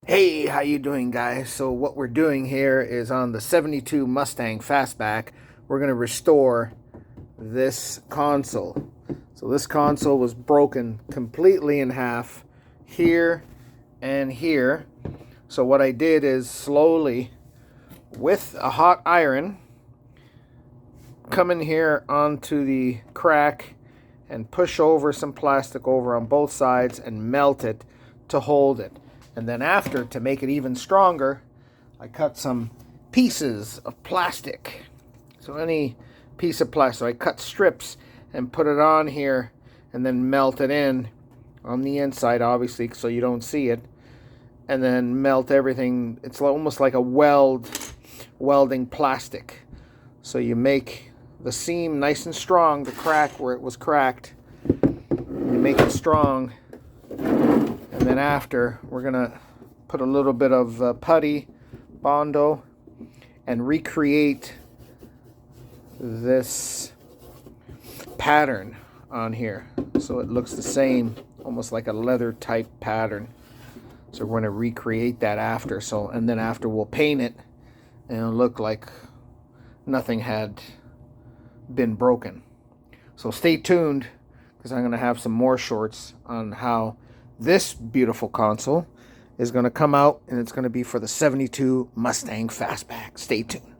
Hey, how you doing, guys? So what we're doing here is on the 72 Mustang fastback, we're going to restore this console. So this console was broken completely in half here and here. So what I did is slowly, with a hot iron, come in here onto the crack and push over some plastic over on both sides and melt it to hold it. And then after, to make it even stronger, I cut some pieces of plastic. So any piece of plastic, so I cut strips and put it on here and then melt it in on the inside, obviously, so you don't see it. And then melt everything. It's almost like a welding plastic. So you make the seam nice and strong, the crack where it was cracked. You make it strong. And then after, we're going to put a little bit of putty, Bondo, and recreate this pattern on here. So it looks the same, almost like a leather type pattern. So we're going to recreate that after. And then after we'll paint it and it'll look like nothing had been broken. So stay tuned, because I'm going to have some more shorts on how this beautiful console is going to come out, and it's going to be for the 72 Mustang Fastback. Stay tuned.